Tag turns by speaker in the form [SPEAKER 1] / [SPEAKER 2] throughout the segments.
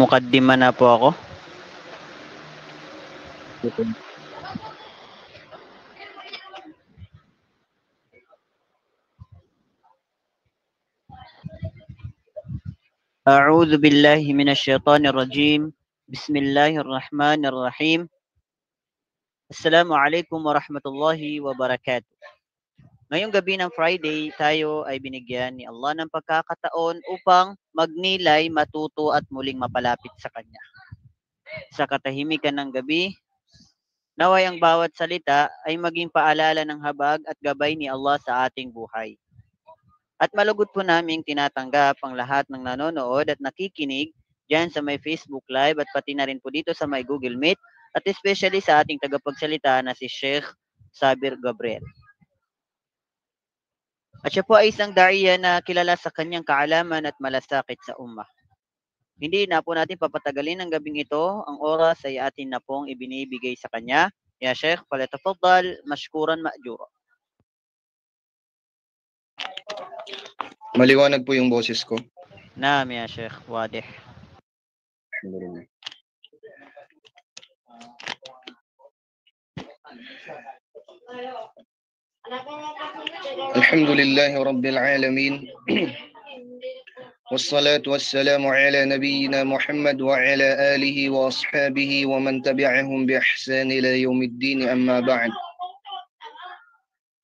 [SPEAKER 1] Magmukaddima na po ako. A'udzu billahi minasyaitonir rajim. Bismillahirrahmanirrahim. Assalamualaikum warahmatullahi wabarakatuh. Ngayong gabi ng Friday, tayo ay binigyan ni Allah ng pagkakataon upang magnilay, matuto at muling mapalapit sa Kanya. Sa katahimikan ng gabi, naway ang bawat salita ay maging paalala ng habag at gabay ni Allah sa ating buhay. At malugod po naming tinatanggap ang lahat ng nanonood at nakikinig dyan sa may Facebook Live at pati na rin po dito sa may Google Meet at especially sa ating tagapagsalita na si Sheikh Sabir Gabriel. At siya po ay isang daiya na kilala sa kanyang kaalaman at malasakit sa ummah. Hindi na po natin papatagalin ang gabing ito. Ang oras ay atin na pong ibinibigay sa kanya. Ya Sheikh, palatafaddal, mashkuran ma'jura.
[SPEAKER 2] Maliwanag po yung boses ko.
[SPEAKER 1] Naam ya Sheikh, wadih.
[SPEAKER 2] Alhamdulillahi Rabbil Alamin. Wassalatu wassalamu ala nabiyyina Muhammad wa ala alihi wa ashabihi wa man tabi'ahum bi ihsan ila yaumiddin, amma ba'd.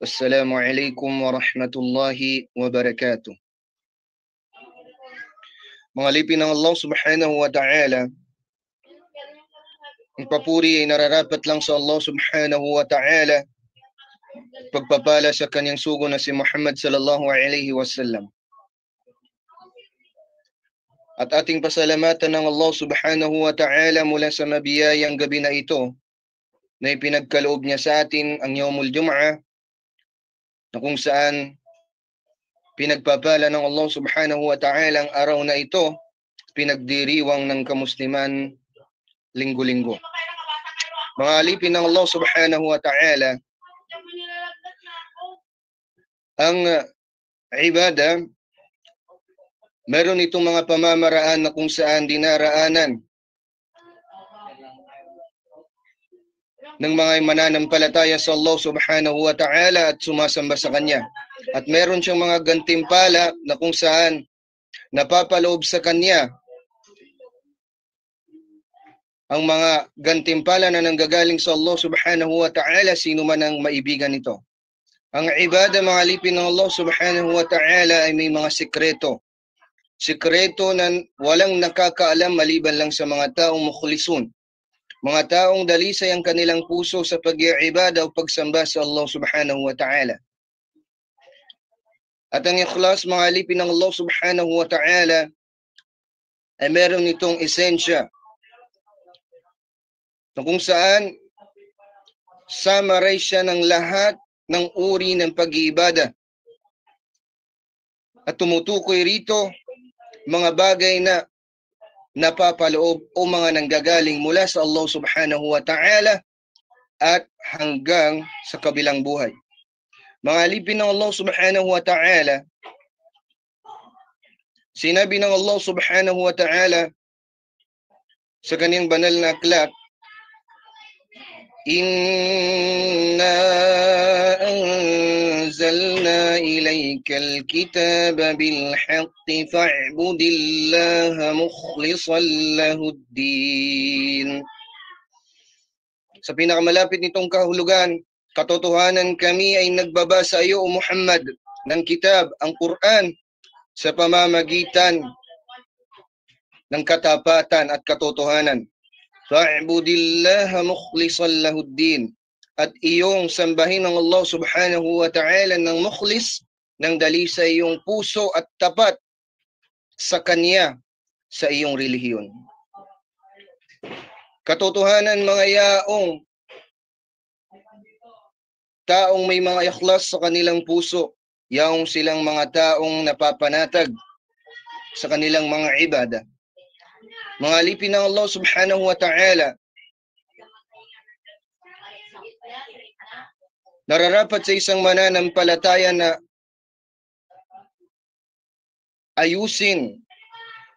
[SPEAKER 2] Assalamu alaikum warahmatullahi wabarakatuh. Mga lipin ng Allah subhanahu wa ta'ala, ang papuri ay nararapat lang sa Allah subhanahu wa ta'ala, pagpapala sa kanyang sugo na si Muhammad sallallahu alaihi wasallam. At ating pasalamatan ng Allah subhanahu wa ta'ala mula sa mabiyayang gabi na ito na ipinagkaloob niya sa atin ang Yawmul Jum'ah, na kung saan pinagpapala ng Allah subhanahu wa ta'ala ang araw na ito, pinagdiriwang ng kamusliman linggo-linggo. Mga alipin ng Allah subhanahu wa ta'ala, ang ibada, meron itong mga pamamaraan na kung saan dinaraanan ng mga mananampalataya sa Allah subhanahu wa ta'ala at sumasamba sa Kanya. At meron siyang mga gantimpala na kung saan napapaloob sa Kanya ang mga gantimpala na nanggagaling sa Allah subhanahu wa ta'ala, sino man ang maibigan nito. Ang ibada, mga alipin ng Allah subhanahu wa ta'ala, ay may mga sikreto. Sikreto na walang nakakaalam maliban lang sa mga taong mukhlisun. Mga taong dalisay ang kanilang puso sa pag-iibada o pagsamba sa Allah subhanahu wa ta'ala. At ang ikhlas, mga alipin ng Allah subhanahu wa ta'ala, ay meron itong esensya na kung saan samaray siya ng lahat ng uri ng pag-iibada. At tumutukoy rito mga bagay na napapaloob o mga nanggagaling mula sa Allah subhanahu wa ta'ala at hanggang sa kabilang buhay. Mga alipin ng Allah subhanahu wa ta'ala, sinabi ng Allah subhanahu wa ta'ala sa kanyang banal na aklat, Inna anzalna ilaykal kitaba bilhaqqi fa'budillaha mukhlishan lahuddin. Sa pinakamalapit nitong kahulugan, katotohanan kami ay nagbaba sa iyo, O Muhammad, ng kitab, ang Quran, sa pamamagitan ng katapatan at katotohanan. Fa'budillaha mukhlishan lahuddin. At iyong sambahin ng Allah subhanahu wa ta'ala ng mukhlis, ng dali sa iyong puso at tapat sa Kanya sa iyong relihiyon. Katotohanan, mga yaong taong may mga ikhlas sa kanilang puso, yaong silang mga taong napapanatag sa kanilang mga ibada. Mga alipin ng Allah subhanahu wa ta'ala, nararapat sa isang mananampalataya na ayusin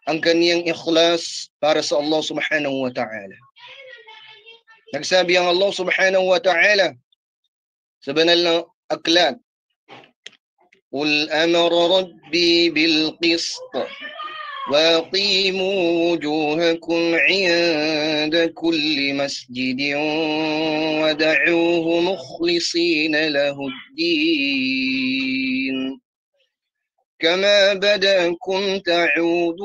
[SPEAKER 2] ang kaniyang ikhlas para sa Allah subhanahu wa ta'ala. Nagsabi ang Allah subhanahu wa ta'ala sa banal na aklat, قل أمر ربي بالقسط وأقيموا وجوهكم عند كل مسجد ودعوه مخلصين له الدين كما بدأكم تعودون.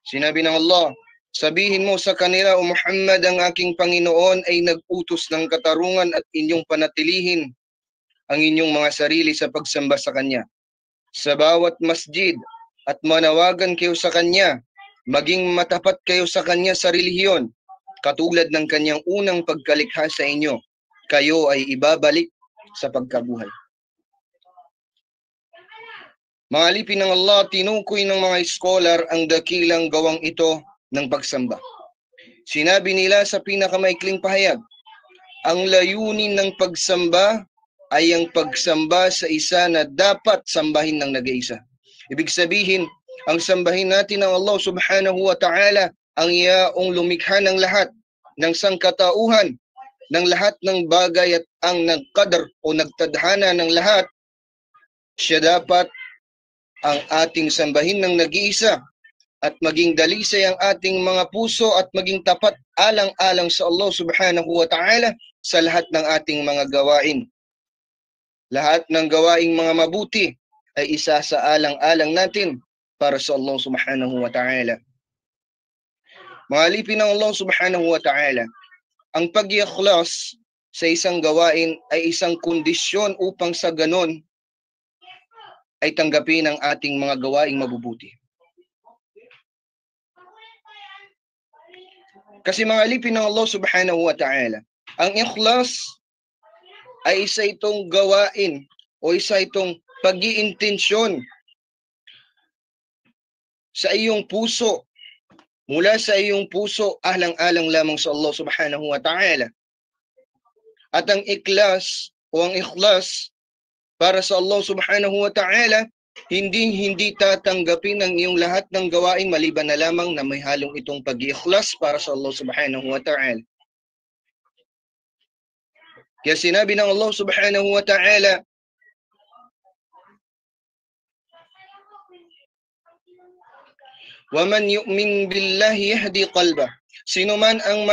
[SPEAKER 2] Sinabi ng Allah, sabihin mo sa kanila, O Muhammad, ang aking Panginoon ay nag-utos ng katarungan at inyong panatilihin ang inyong mga sarili sa pagsamba sa Kanya sa bawat masjid at manawagan kayo sa Kanya, maging matapat kayo sa Kanya sa relihiyon, katulad ng Kanyang unang pagkalikha sa inyo, kayo ay ibabalik sa pagkabuhay. Mga alipin ng Allah, tinukoy ng mga scholar ang dakilang gawang ito ng pagsamba. Sinabi nila sa pinakamaikling pahayag, ang layunin ng pagsamba ay ang pagsamba sa isa na dapat sambahin ng nag-iisa. Ibig sabihin, ang sambahin natin ng Allah subhanahu wa ta'ala ang iyaong lumikha ng lahat ng sangkatauhan, ng lahat ng bagay at ang nagqadar o nagtadhana ng lahat. Siya dapat ang ating sambahin ng nag-iisa at maging dalisay ang ating mga puso at maging tapat alang-alang sa Allah subhanahu wa ta'ala sa lahat ng ating mga gawain. Lahat ng gawaing mga mabuti ay isa sa alang-alang natin para sa Allah subhanahu wa ta'ala. Mga alipin ng Allah subhanahu wa ta'ala, ang pag-ikhlas sa isang gawain ay isang kondisyon upang sa ganon ay tanggapin ang ating mga gawaing mabubuti. Kasi mga alipin ng Allah subhanahu wa ta'ala, ang ikhlas ay isa itong gawain o isa itong pag-iintensyon sa iyong puso, mula sa iyong puso, alang-alang lamang sa Allah subhanahu wa ta'ala. At ang ikhlas o ang ikhlas para sa Allah subhanahu wa ta'ala, hindi tatanggapin ang iyong lahat ng gawain maliban na lamang na may halong itong pag-ikhlas para sa Allah subhanahu wa ta'ala. Kaya sinabi ng Allah subhanahu wa ta'ala, وَمَنْ يُؤْمِنْ بِاللَّهِ يَهْدِي قَلْبَهُ. Sino man ang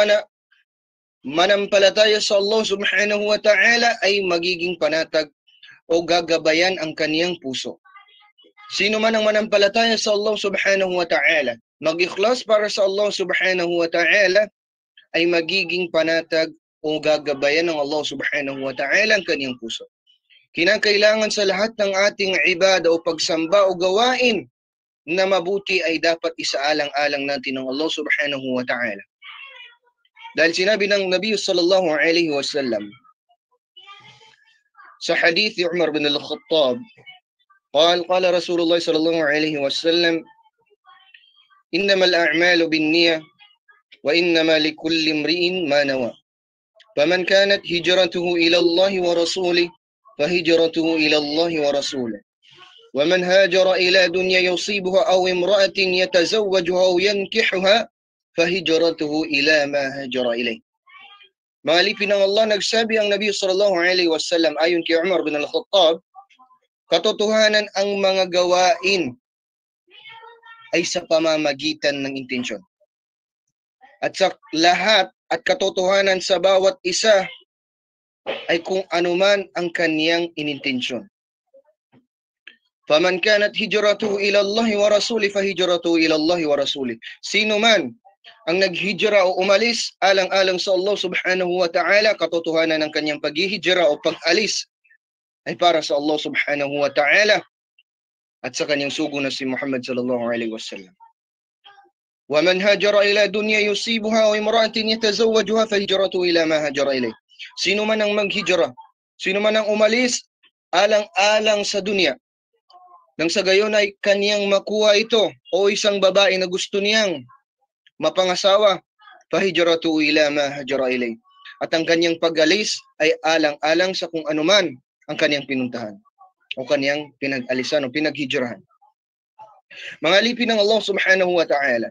[SPEAKER 2] manampalataya sa Allah subhanahu wa ta'ala ay magiging panatag o gagabayan ang kaniyang puso. Sino man ang manampalataya sa Allah subhanahu wa ta'ala, mag-ikhlas para sa Allah subhanahu wa ta'ala, ay magiging panatag o gagabayan ng Allah subhanahu wa ta'ala ang kaniyang puso. Kinakailangan sa lahat ng ating ibada o pagsamba o gawain na mabuti ay dapat isaalang-alang natin ng Allah subhanahu wa ta'ala. Dahil sinabi ng Nabi sallallahu alaihi wasallam sa hadith Umar bin al-Khattab, قال رسول الله صلى الله عليه وسلم إنما الأعمال بالنية وإنما لكل امرئ ما نوى فمن كانت هجرته إلى الله ورسوله فهجرته إلى الله ورسوله ومن هاجر إلى دنيا يصيبها أو امرأة يتزوجها أو ينكحها فهجرته إلى ما هاجر إليه. Mga alipin ng Allah, nagsabi ang Nabi sallallahu alaihi wasallam ayon kay Umar bin al-Khattab, katotohanan ang mga gawain ay sa pamamagitan ng intensyon. At sa lahat at katotohanan sa bawat isa ay kung anuman ang kaniyang inintensyon. Faman kanat hijratuhu ila Allah wa rasuli fahijratuhu ila Allah wa rasuli. Sino man ang naghijra o umalis alang-alang sa Allah subhanahu wa ta'ala, katotohanan ng kanyang paghihijra o pag-alis ay para sa Allah subhanahu wa ta'ala at sa kanyang sugo na si Muhammad sallallahu alaihi wasallam. Wa man hajara ila dunya yusibuha wa imra'atin yatazawwajuha fahijratuhu ila ma hajara ilayh. Sino man ang maghijra, sino man ang umalis alang-alang sa dunya, nang sa gayon ay kaniyang makuha ito o isang babae na gusto niyang mapangasawa, fahijratuhu ila ma hajara ilayh. At ang kaniyang pag-alis ay alang-alang sa kung anuman ang kaniyang pinuntahan o kaniyang pinag-alisan o pinaghijrahan. Mga alipin ng Allah subhanahu wa ta'ala,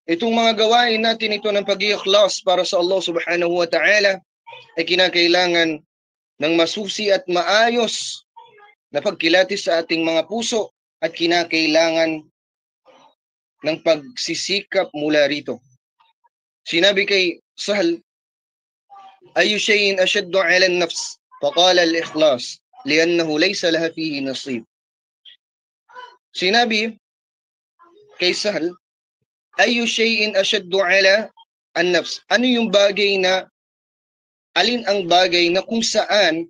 [SPEAKER 2] itong mga gawain natin ito ng pag-iikhlas para sa Allah subhanahu wa ta'ala ay kinakailangan ng masusi at maayos na pagkilatis sa ating mga puso at kinakailangan ng pagsisikap mula rito. Sinabi kay Sahal, ayu shay'in ashaddu 'ala an-nafs? Faqala al-ikhlas, li'annahu laysa laha fihi nasib. Sinabi kay Sahal, ayu shay'in ashaddu 'ala an-nafs? Ano yung bagay na, alin ang bagay na kung saan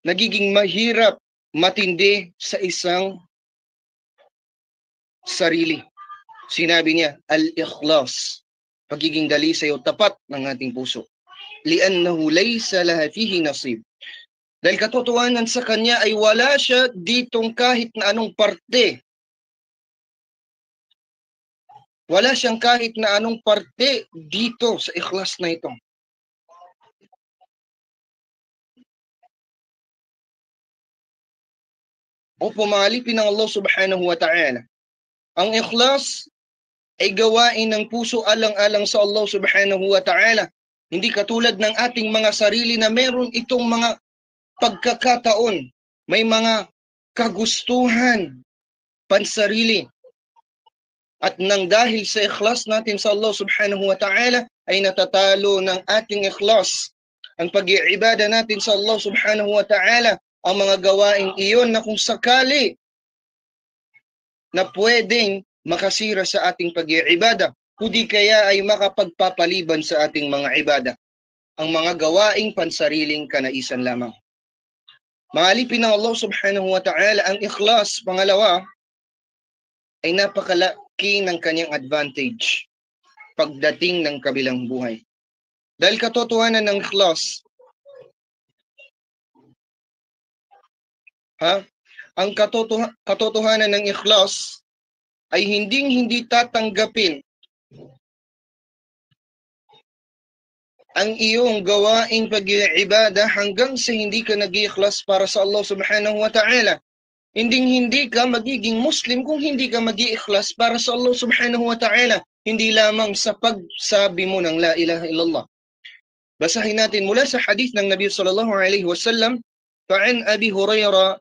[SPEAKER 2] nagiging mahirap, matindi sa isang sarili? Sinabi niya, al-ikhlas, pagiging dalisay o tapat ng ating puso. Li'annahu laysa laha fihi nasib. Dahil katotohanan sa kanya ay wala siya ditong kahit na anong parte. Wala siyang kahit na anong parte dito sa ikhlas na ito. O pumalipin ng Allah subhanahu wa ta'ala, ang ikhlas ay gawain ng puso alang-alang sa Allah subhanahu wa ta'ala. Hindi katulad ng ating mga sarili na meron itong mga pagkakataon, may mga kagustuhan, pansarili. At nang dahil sa ikhlas natin sa Allah subhanahu wa ta'ala ay natatalo ng ating ikhlas ang pag-iibada natin sa Allah subhanahu wa ta'ala, ang mga gawain iyon na kung sakali na pwedeng makasira sa ating pag-iibada, kundi kaya ay makapagpapaliban sa ating mga ibada, ang mga gawaing pansariling kanaisan lamang. Mga alipin ng Allah subhanahu wa ta'ala, ang ikhlas, pangalawa, ay napakalaki ng kanyang advantage pagdating ng kabilang buhay. Dahil katotohanan ng ikhlas, ang katotohanan ng ikhlas ay hindi tatanggapin ang iyong gawaing pag-iibada hanggang sa hindi ka nag-iikhlas para sa Allah subhanahu wa ta'ala. Hindi ka magiging Muslim kung hindi ka mag-iikhlas para sa Allah subhanahu wa ta'ala. Hindi lamang sa pagsabi mo ng la ilaha illallah. Basahin natin mula sa hadith ng Nabi sallallahu alaihi wasallam, fa'an Abi Hurairah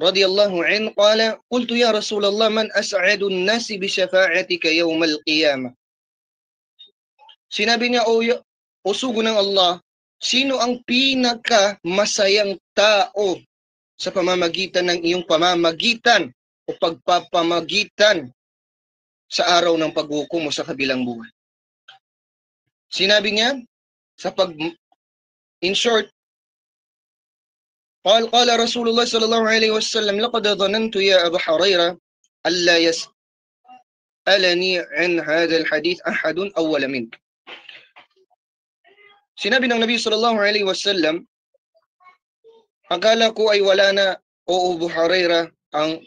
[SPEAKER 2] radiyallahu anhu qala, qultu ya Rasulullah, man as'adu an-nasi bi syafa'atika yawm al-qiyamah. Sinabi niya, o sugo ng Allah, sino ang pinaka masayang tao sa pamamagitan ng iyong pamamagitan o pagpapamagitan sa araw ng paghukom mo sa kabilang buhay? Sinabi niya, in short, قال رسول الله صلى الله عليه وسلم لقد ظننت يا أبا هريرة ألا يسألني عن هذا الحديث أحد أول منك. Sinabi ng Nabi sallallahu alaihi wasallam, akala ko ay wala na, o Abu Hurairah, ang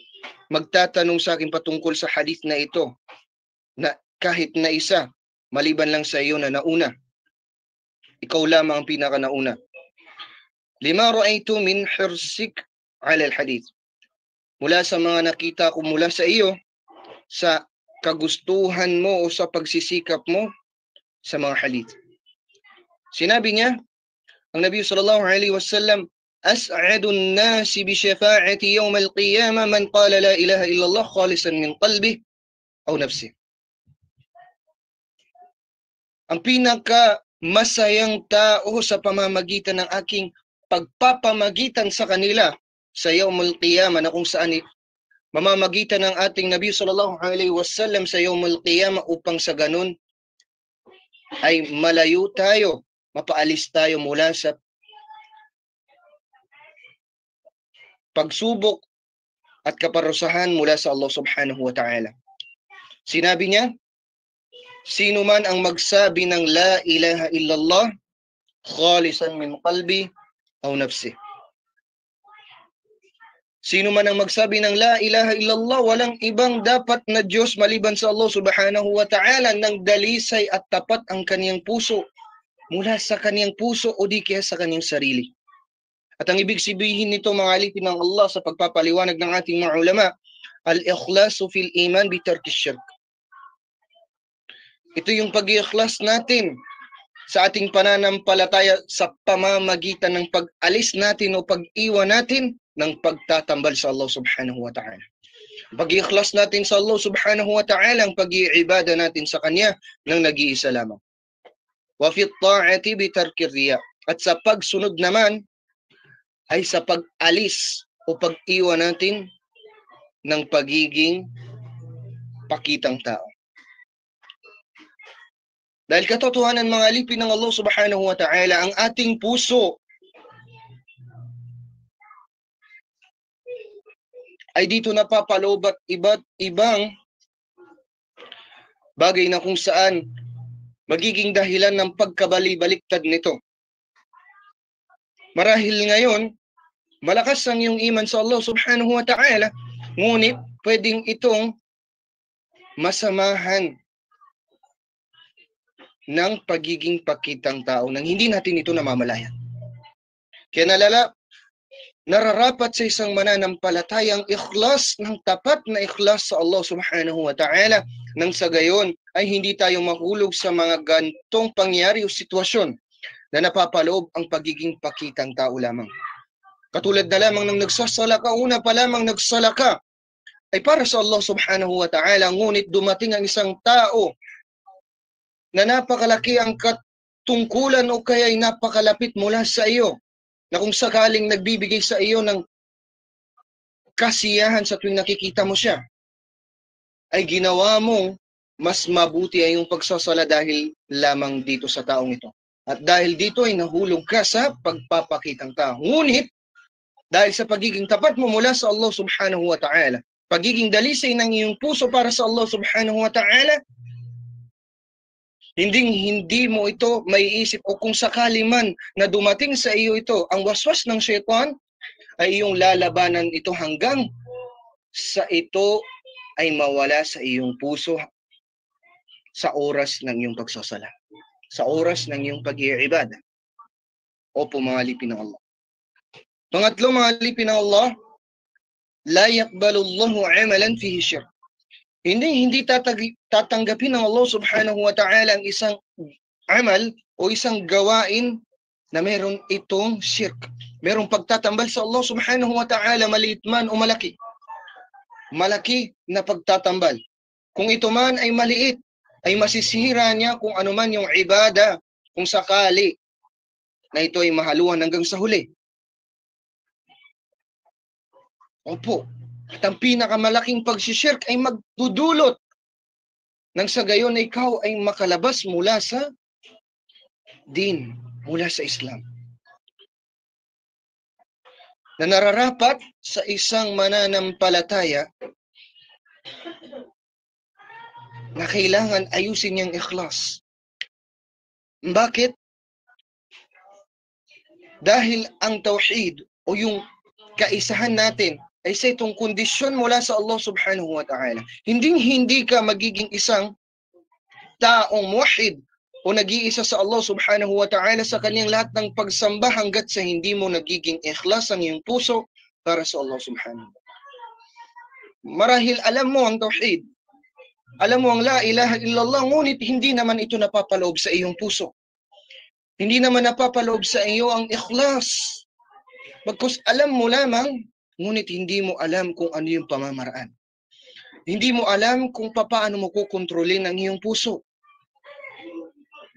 [SPEAKER 2] magtatanong sa akin patungkol sa hadith na ito, na kahit na isa, maliban lang sa iyo na nauna. Ikaw lamang ang pinaka nauna. Lima ra'aytu min hirsik ala al-hadith. Mula sa mga nakita ko mula sa iyo, sa kagustuhan mo o sa pagsisikap mo sa mga hadith. Sinabi niya, ang Nabi sallallahu alaihi wasallam, as'adu an-nasi bi syafa'ati yawm al-qiyamah man qala la ilaha illallah khalisan min qalbi aw nafsi. Ang pinaka masayang tao sa pamamagitan ng aking pagpapamagitan sa kanila sa yawmul qiyamah, na kung saan mamamagitan ng ating Nabi sallallahu alaihi wasallam sa yawmul qiyamah upang sa ganun ay malayo tayo, mapaalis tayo mula sa pagsubok at kaparusahan mula sa Allah subhanahu wa ta'ala. Sinabi niya, sino man ang magsabi ng la ilaha illallah khalisan min qalbi aw nafsi. Sino man ang magsabi ng la ilaha illallah, walang ibang dapat na Diyos maliban sa Allah subhanahu wa ta'ala, ng dalisay at tapat ang kaniyang puso, mula sa kaniyang puso o di kaya sa kaniyang sarili. At ang ibig sabihin nito, mga alipin ng Allah, sa pagpapaliwanag ng ating mga ulama, al-ikhlasu fil iman bi tarki syirk. Ito yung pag-iikhlas natin sa ating pananampalataya sa pamamagitan ng pag-alis natin o pag-iwan natin ng pagtatambal sa Allah subhanahu wa ta'ala. Pag-iikhlas natin sa Allah subhanahu wa ta'ala, ang pag-iibada natin sa Kanya ng nag-iisa lamang. Wa fi ta'ati bi tarki riya. At sa pagsunod naman ay sa pag-alis o pag-iwan natin ng pagiging pakitang tao. Dahil katotohanan, mga alipin ng Allah subhanahu wa ta'ala, ang ating puso ay dito napapaloob at iba't ibang bagay na kung saan magiging dahilan ng pagkabali-baliktad nito. Marahil ngayon, malakas ang iyong iman sa Allah subhanahu wa ta'ala, ngunit pwedeng itong masamahan ng pagiging pakitang tao nang hindi natin ito namamalayan. Kaya nararapat sa isang mananampalatayang ikhlas, ng tapat na ikhlas sa Allah subhanahu wa ta'ala, nang sa gayon ay hindi tayo mahulog sa mga gantong pangyari o sitwasyon na napapaloob ang pagiging pakitang tao lamang. Katulad na lamang ng nagsasala ka, una pa lamang nagsala ka ay para sa Allah subhanahu wa ta'ala, ngunit dumating ang isang tao na napakalaki ang katungkulan o kaya'y napakalapit mula sa iyo, na kung sakaling nagbibigay sa iyo ng kasiyahan sa tuwing nakikita mo siya, ay ginawa mong mas mabuti ay yung pagsasala dahil lamang dito sa taong ito. At dahil dito ay nahulog ka sa pagpapakitang tao. Ngunit, dahil sa pagiging tapat mo mula sa Allah subhanahu wa ta'ala, pagiging dalisay ng iyong puso para sa Allah subhanahu wa ta'ala, hindi mo ito maiisip, o kung sakali man na dumating sa iyo ito, ang waswas ng syaitan, ay iyong lalabanan ito hanggang sa ito ay mawala sa iyong puso sa oras ng iyong pagsasala, sa oras ng iyong pag-iibada. Opo, mga alipin ng Allah. Pangatlo, mga alipin ng Allah, la yaqbalu Allahu amalan fihi syirk. Hindi tatanggapin ng Allah subhanahu wa ta'ala ang isang amal o isang gawain na meron itong shirk. Merong pagtatambal sa Allah subhanahu wa ta'ala, maliit man o malaki. Malaki na pagtatambal. Kung ito man ay maliit, ay masisira niya kung ano man yung ibada, kung sakali na ito ay mahaluan hanggang sa huli. Opo. At ang pinakamalaking pagsishirk ay magdudulot nang sa gayon na ikaw ay makalabas mula sa din, mula sa Islam. Na nararapat sa isang mananampalataya na kailangan ayusin niyang ikhlas. Bakit? Dahil ang tauhid o yung kaisahan natin ay sa itong kondisyon mula sa Allah subhanahu wa ta'ala. Hindi ka magiging isang taong muwahhid o nag-iisa sa Allah subhanahu wa ta'ala sa kanyang lahat ng pagsamba hanggat sa hindi mo nagiging ikhlas ang iyong puso para sa Allah subhanahu wa ta'ala. Marahil alam mo ang tauhid, alam mo ang la ilaha illallah, ngunit hindi naman ito napapaloob sa iyong puso. Hindi naman napapaloob sa iyo ang ikhlas. Bagkus alam mo lamang, ngunit hindi mo alam kung ano yung pamamaraan. Hindi mo alam kung paano mo kukontrolin ang iyong puso.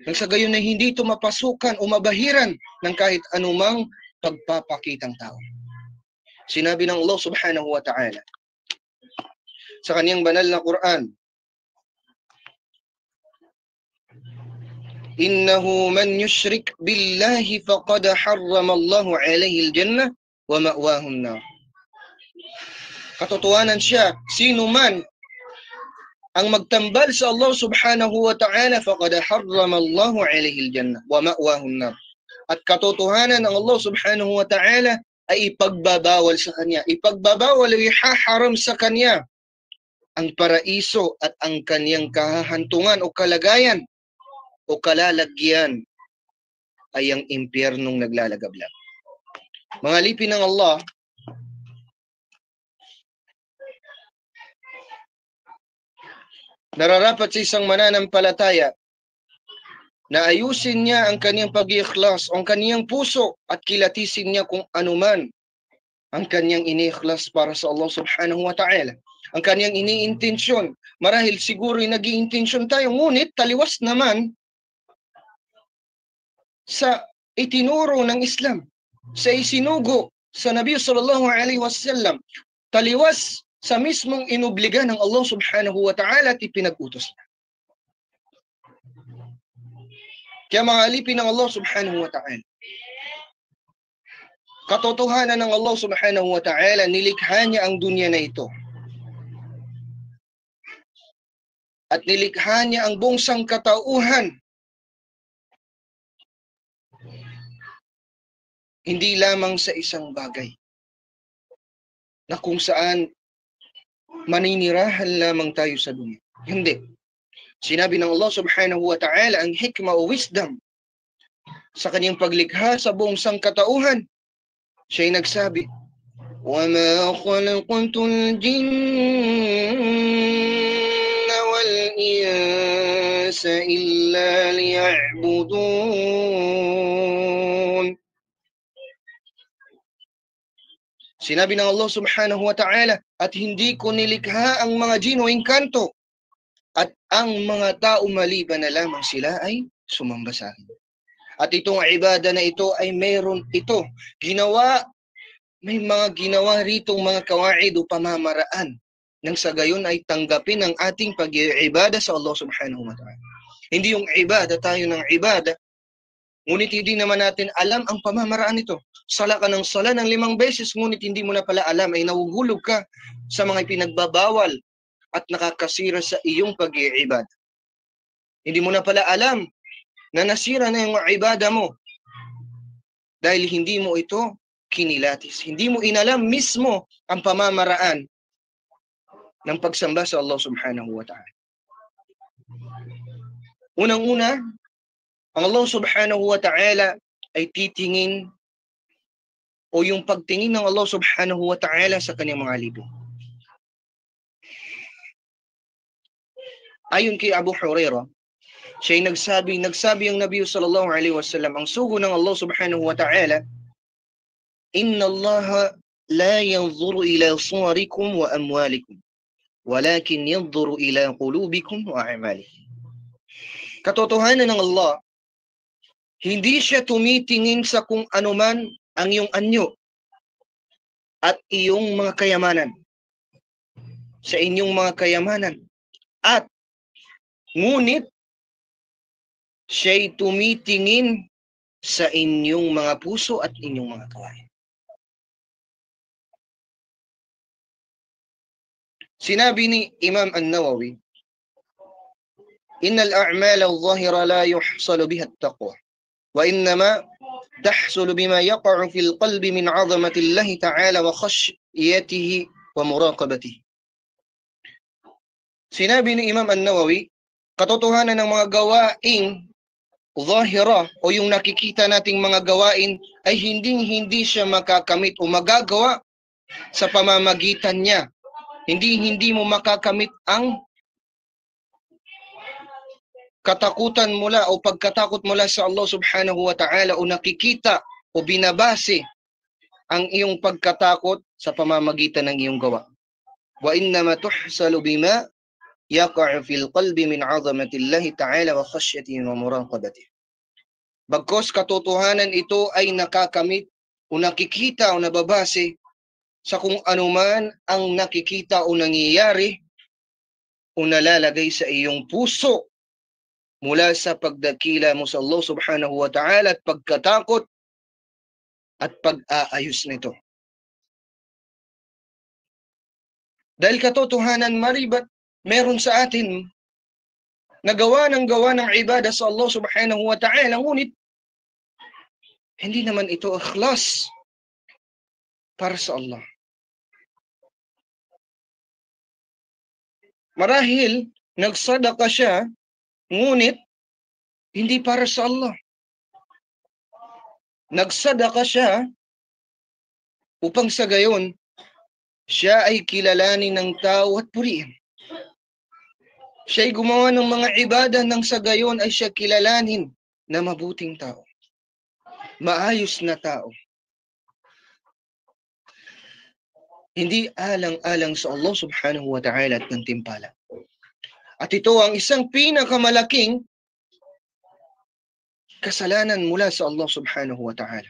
[SPEAKER 2] Nang sa gayon na hindi ito mapasukan o mabahiran ng kahit anumang pagpapakitang tao. Sinabi ng Allah subhanahu wa ta'ala sa kanyang banal na Quran, innahu man yushrik billahi faqad harrama Allahu alayhi al-jannah wa ma'wahu an-nar. Katotohanan siya, sino man ang magtambal sa Allah subhanahu wa ta'ala, faqad harrama Allahu alayhi al-jannah wa ma'wahu an-nar. At katotohanan ng Allah subhanahu wa ta'ala ay ipagbabawal sa kanya. Ipagbabawal o ihaharam sa kanya ang paraiso at ang kanyang kahahantungan o kalagayan o kalalagyan ay ang impyernong naglalagablab. Mga alipin ng Allah, nararapat sa isang mananampalataya na ayusin niya ang kaniyang pag-iikhlas, ang kaniyang puso at kilatisin niya kung anuman ang kaniyang iniikhlas para sa Allah subhanahu wa ta'ala. Ang kaniyang iniintensyon. Marahil siguro nag-iintensyon tayo, ngunit taliwas naman sa itinuro ng Islam, sa isinugo sa Nabi sallallahu alaihi wasallam, taliwas sa mismong inobliga ng Allah subhanahu wa ta'ala at ipinag-utos niya. Kaya mga alipin ng Allah subhanahu wa ta'ala, katotohanan ng Allah subhanahu wa ta'ala, nilikha niya ang dunya na ito. At nilikha niya ang buong sangkatauhan. Hindi lamang sa isang bagay na kung saan maninirahan lamang tayo sa dunya. Hindi. Sinabi ng Allah subhanahu wa ta'ala ang hikma o wisdom sa kanyang paglikha sa buong sangkatauhan. Siya'y nagsabi, وَمَا خَلَقْتُ الْجِنَّ وَالْإِنسَ إِلَّا لِيَعْبُدُونَ. Sinabi ng Allah subhanahu wa ta'ala, at hindi ko nilikha ang mga jin o engkanto at ang mga tao maliban na lamang sila ay sumamba sa akin. At itong ibada na ito ay mayroon ito. May mga ginawa ritong mga kawaid o pamamaraan nang sa gayon ay tanggapin ang ating pag-iibada sa Allah subhanahu wa ta'ala. Hindi yung ibada tayo ng ibada, ngunit hindi naman natin alam ang pamamaraan nito. Sala ka ng sala ng 5 beses, ngunit hindi mo na pala alam, ay nahuhulog ka sa mga pinagbabawal at nakakasira sa iyong pag-iibada. Hindi mo na pala alam na nasira na yung ibada mo dahil hindi mo ito kinilatis. Hindi mo inalam mismo ang pamamaraan ng pagsamba sa Allah subhanahu wa ta'ala. Unang-una, ang Allah subhanahu wa ta'ala ay titingin o yung pagtingin ng Allah subhanahu wa ta'ala sa kanyang mga alipin. Ayon kay Abu Hurairah, siya'y nagsabi ang Nabi sallallahu alaihi wasallam, ang sugo ng Allah subhanahu wa ta'ala, Inna Allah la yanzuru ila suwarikum wa amwalikum, walakin yanzuru ila qulubikum wa a'malikum. Katotohanan ng Allah, hindi siya tumitingin sa kung anuman ang iyong anyo at iyong mga kayamanan, sa inyong mga kayamanan, at ngunit siya'y tumitingin sa inyong mga puso at inyong mga kawayan. Sinabi ni Imam An-Nawawi, Innal a'mala adh-dhahira la yuhsalu biha at-taqwa, wa innama tahsulu bima yaqa'u fil qalbi min 'azamati Allah ta'ala wa khashyatihi wa muraqabatihi. Sinabi ni Imam An-Nawawi, katotohanan ng mga gawaing zahira o yung nakikita nating mga gawain ay hindi siya makakamit o magagawa sa pamamagitan niya. Hindi mo makakamit ang katakutan mula o pagkatakot mula sa Allah subhanahu wa ta'ala o nakikita o binabase ang iyong pagkatakot sa pamamagitan ng iyong gawa. Wa innama tuhsalu bima yaqa'u fil qalbi min 'azamati Allah ta'ala wa khashyatihi wa muraqabatihi. Bagkos katotohanan ito ay nakakamit o nakikita o nababase sa kung anuman ang nakikita o nangyayari o nalalagay sa iyong puso mula sa pagdakila mo sa Allah subhanahu wa ta'ala at pagkatakot at pag-aayos nito. Dahil katotohanan maribat meron sa atin na gawa ng ibadah sa Allah subhanahu wa ta'ala, ngunit hindi naman ito ikhlas para sa Allah. Marahil nagsadaka siya, ngunit hindi para sa Allah. Nagsadaka siya, upang sa gayon, siya ay kilalanin ng tao at purihin. Siya ay gumawa ng mga ibadah nang sa gayon ay siya kilalanin na mabuting tao. Maayos na tao. Hindi alang-alang sa Allah subhanahu wa ta'ala at ng timpala. At ito ang isang pinakamalaking kasalanan mula sa Allah subhanahu wa ta'ala.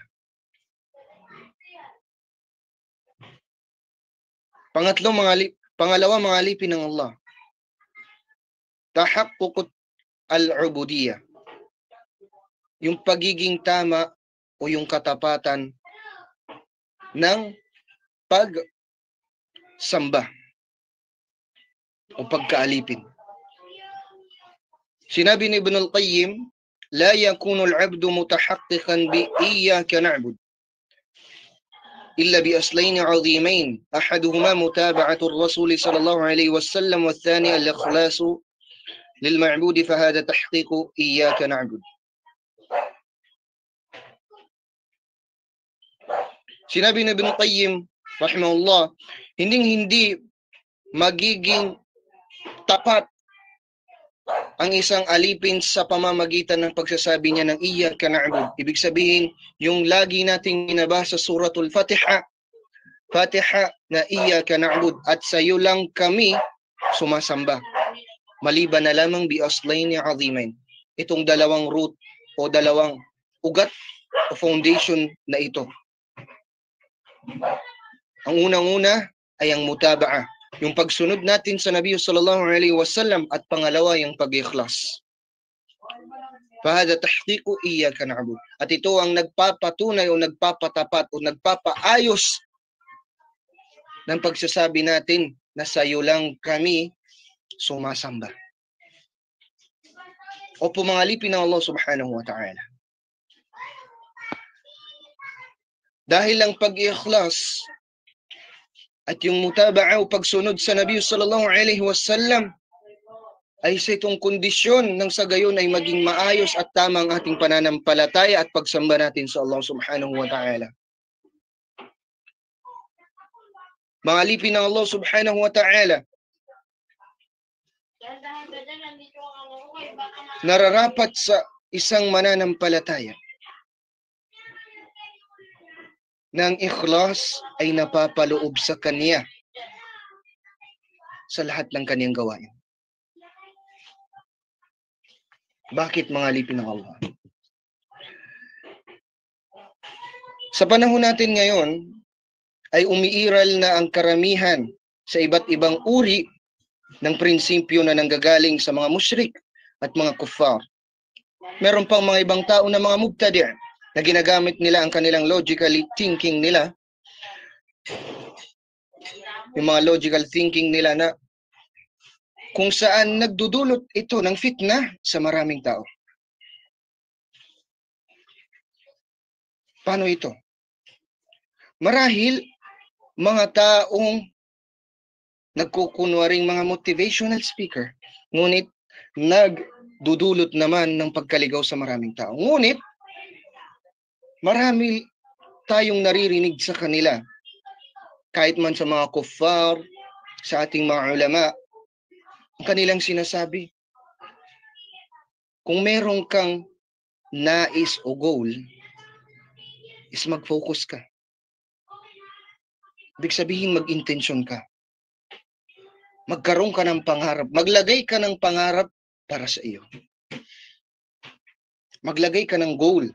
[SPEAKER 2] Pangalawa, mga alipin ng Allah. Tahaqquq al-ubudiyah. Yung pagiging tama o yung katapatan ng pagsamba o pagkaalipin. Sinabi ni Ibn al-Qayyim, la yakunu al-'abdu mutahaqqiqan bi iyyaka na'bud illa bi aslayn 'azimain, ahaduhuma mutaba'atu ar-rasul sallallahu alayhi wasallam wa ath-thani al-ikhlas lil-ma'bud, fa hadha tahqiqu iyyaka na'bud. Sinabi ni Ibn al-Qayyim rahimahullah, hindi magiging tapat ang isang alipin sa pamamagitan ng pagsasabi niya ng iyyaka na'bud. Ibig sabihin, yung lagi nating binabasa suratul Fatiha na iyyaka na'bud at sa iyo lang kami sumasamba. Maliban na lamang bi aslaini 'azimain. Itong dalawang root o dalawang ugat o foundation na ito. Ang unang-una ay ang mutaba'ah, yung pagsunod natin sa Nabi sallallahu alaihi wasallam, at pangalawa yung pag-ikhlas. Fahada tahqiqu iyyaka na'bud. At ito ang nagpapatunay o nagpapatapat o nagpapaayos ng pagsasabi natin na sa iyo lang kami sumasamba. O pumangalipin ng Allah subhanahu wa ta'ala. Dahil ang pag-ikhlas at yung mutaba'a o pagsunod sa Nabi sallallahu alaihi wasallam ay sa itong kondisyon ng sa gayon ay maging maayos at tama ang ating pananampalataya at pagsamba natin sa Allah subhanahu wa ta'ala. Mga alipin ng Allah subhanahu wa ta'ala, nararapat sa isang mananampalataya ng ikhlas ay napapaloob sa kanya sa lahat ng kaniyang gawain. Bakit, mga alipin ng Allah? Sa panahon natin ngayon ay umiiral na ang karamihan sa iba't ibang uri ng prinsipyo na nanggagaling sa mga musyrik at mga kuffar. Meron pang mga ibang tao na mga mubtadi' na ginagamit nila ang kanilang logical thinking nila, yung mga logical thinking nila na kung saan nagdudulot ito ng fitna sa maraming tao. Paano ito? Marahil mga taong nagkukunwaring mga motivational speaker, ngunit nagdudulot naman ng pagkaligaw sa maraming tao. Ngunit marami tayong naririnig sa kanila, kahit man sa mga kuffar, sa ating mga ulama, ang kanilang sinasabi, kung meron kang nais o goal, is mag-focus ka. Ibig sabihin, mag-intensyon ka. Magkaroon ka ng pangarap. Maglagay ka ng pangarap para sa iyo. Maglagay ka ng goal.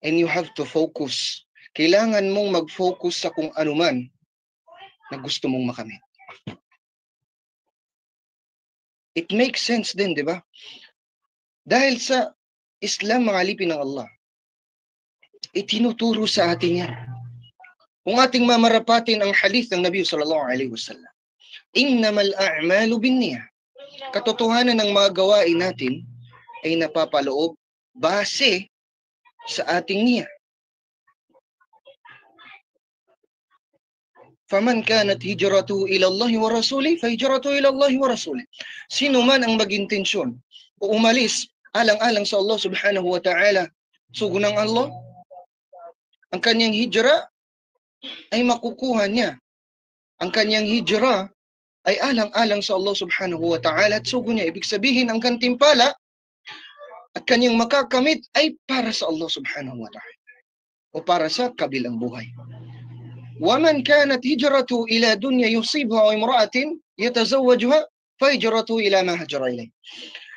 [SPEAKER 2] And you have to focus. Kailangan mong mag-focus sa kung anuman na gusto mong makamit. It makes sense din, di ba? Dahil sa Islam, mga alipin ng Allah, itinuturo sa atin yan. Kung ating mamarapatin ang hadith ng Nabi sallallahu alaihi wasallam, innamal a'malu binniyah. Katotohanan ng mga gawain natin ay napapaloob base sa ating niya. Faman kanat hijratuhu ila Allah wa rasulih, fa hijratuhu ila Allah wa rasulih. Sino man ang mag-intensyon o umalis alang-alang sa Allah subhanahu wa ta'ala, sugo ng Allah, ang kanyang hijra ay makukuha niya. Ang kanyang hijrah ay alang-alang sa Allah subhanahu wa ta'ala at sugo niya. Ibig sabihin, ang gantimpala at kanyang makakamit ay para sa Allah subhanahu wa ta'ala o para sa kabilang buhay. وَمَنْ كَانَتْ هِجْرَتُهُ إِلَى دُنْيَا يُصِيبُهَا أَوْ امْرَأَةٍ يَتَزَوَّجُهَا فَهِجْرَتُهُ إِلَى مَا هَاجَرَ إِلَيْهِ.